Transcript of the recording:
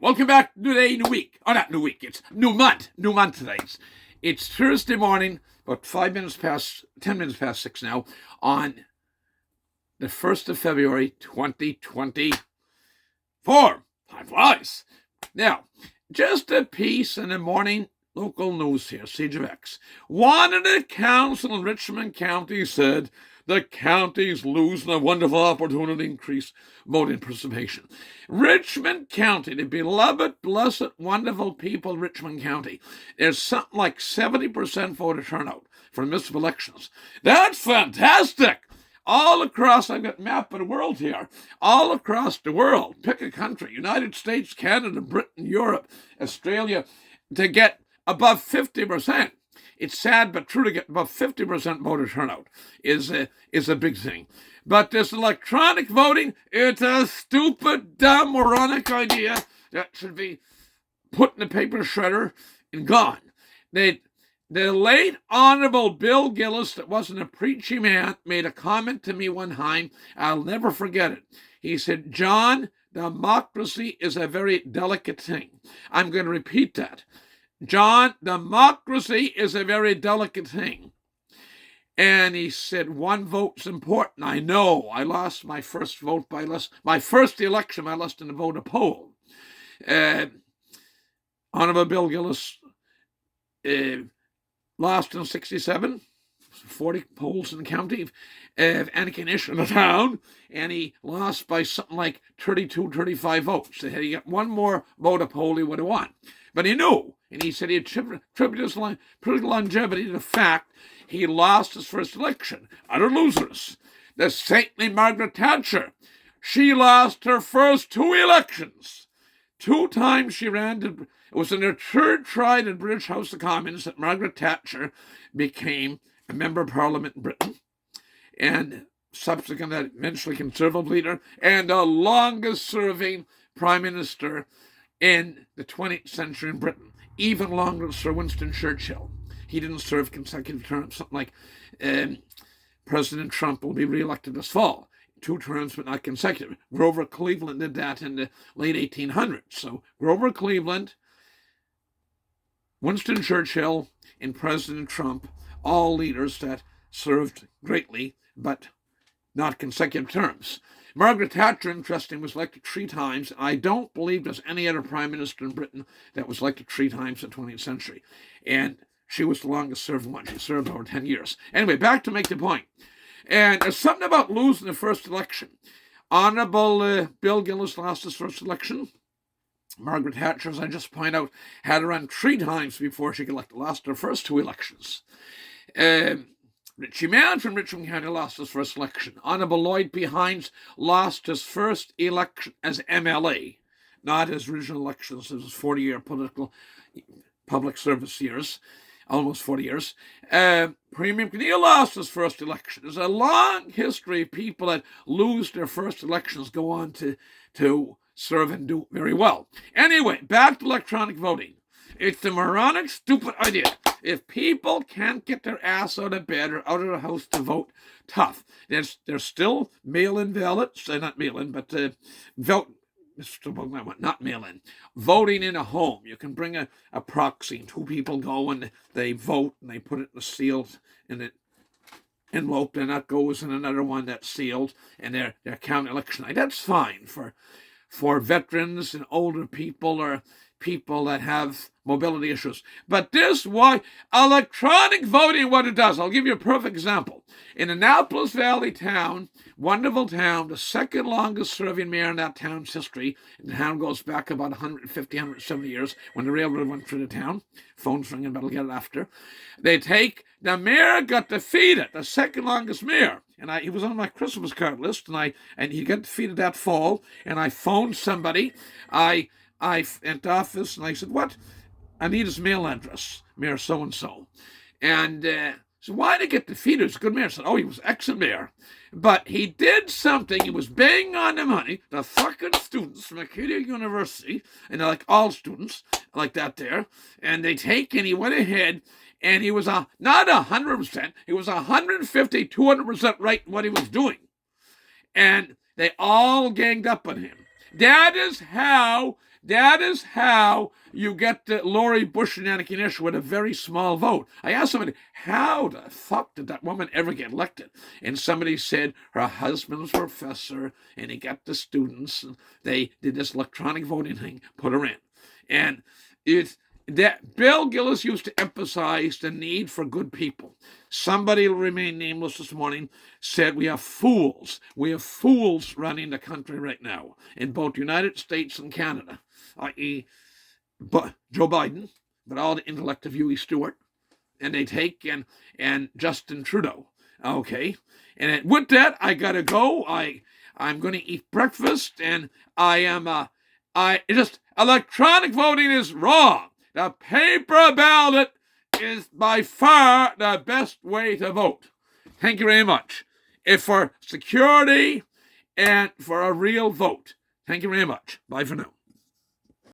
Welcome back to today, new week. Oh, not new week. It's new month. New month today. It's Thursday morning, about 10 minutes past 6 now, on the 1st of February, 2024. Time flies. Now, just a piece in the morning local news here, Siege of X. One of the council in Richmond County said the county's losing a wonderful opportunity to increase voting participation. Richmond County, the beloved, blessed, wonderful people of Richmond County, there's something like 70% voter turnout for municipal elections. That's fantastic! All across, I've got a map of the world here, all across the world, pick a country, United States, Canada, Britain, Europe, Australia, to get above 50%. It's sad but true, to get above 50% voter turnout is a big thing. But this electronic voting, it's a stupid, dumb, moronic idea that should be put in the paper shredder and gone. The late Honorable Bill Gillis, that wasn't a preachy man, made a comment to me one time. I'll never forget it. He said, "John, democracy is a very delicate thing." I'm going to repeat that. "John, democracy is a very delicate thing." And he said, one vote's important. I know. I lost my first vote by less. My first election, I lost in the vote of poll. Honorable Bill Gillis lost in 67, 40 polls in the county of Antigonish in the town, and he lost by something like 32, 35 votes. Had he got one more vote of poll, he would have won. But he knew, and he said he attributed his political longevity to the fact he lost his first election. Utter losers. The saintly Margaret Thatcher, she lost her first 2 elections. 2 times she ran to, it was in her 3rd try in the British House of Commons that Margaret Thatcher became a member of Parliament in Britain, and subsequently eventually Conservative leader, and the longest serving Prime Minister in the 20th century in Britain, even longer than Sir Winston Churchill. He didn't serve consecutive terms, something like President Trump will be re-elected this fall. 2 terms, but not consecutive. Grover Cleveland did that in the late 1800s. So Grover Cleveland, Winston Churchill, and President Trump, all leaders that served greatly, but not consecutive terms. Margaret Thatcher, interesting, was elected 3 times. I don't believe there's any other prime minister in Britain that was elected 3 times in the 20th century. And she was the longest serving one. She served over 10 years. Anyway, back to make the point. And there's something about losing the first election. Honorable Bill Gillis lost his first election. Margaret Thatcher, as I just pointed out, had to run 3 times before she got elected. Lost her first 2 elections. Richie Mann from Richmond County lost his first election. Honorable Lloyd P. Hines lost his first election as MLA, not his original elections, his 40-year public service years, almost 40 years. Premier McNeil lost his first election. There's a long history of people that lose their first elections go on to serve and do very well. Anyway, back to electronic voting. It's a moronic, stupid idea. If people can't get their ass out of bed or out of the house to vote, tough. There's still mail-in ballots, not mail-in, but vote. Not mail-in. Voting in a home. You can bring a proxy, and 2 people go and they vote and they put it in a sealed in an envelope, and that goes in another one that's sealed, and they're counting election night. That's fine for veterans and older people or people that have mobility issues. But this, why electronic voting, what it does, I'll give you a perfect example. In Annapolis Valley town, wonderful town, the 2nd longest serving mayor in that town's history, and the town goes back about 150, 170 years when the railroad went through the town. Phone's ringing, but I'll get it after. The mayor got defeated, the 2nd longest mayor. And he was on my Christmas card list, and he got defeated that fall, and I phoned somebody. I went to office, and I said, "What? I need his mail address, Mayor so-and-so." And so why did he get defeated? He was a good mayor. I said, "Oh, he was excellent mayor. But he did something. He was banging on the money. The fucking students from Acadia University, and they're like all students like that there, and he went ahead, and he was not 100%, he was 150, 200% right in what he was doing. And they all ganged up on him. That is how That is how you get Lori Bush and Anna Kinish with a very small vote. I asked somebody, how the fuck did that woman ever get elected? And somebody said her husband was a professor and he got the students and they did this electronic voting thing, put her in. And that Bill Gillis used to emphasize the need for good people. Somebody will remain nameless this morning said we have fools. We have fools running the country right now in both the United States and Canada, i.e. Joe Biden, but all the intellect of Huey Stewart, and they take and Justin Trudeau. Okay, and with that I gotta go. I'm going to eat breakfast, and electronic voting is wrong. The paper ballot is by far the best way to vote. Thank you very much. If for security and for a real vote. Thank you very much. Bye for now.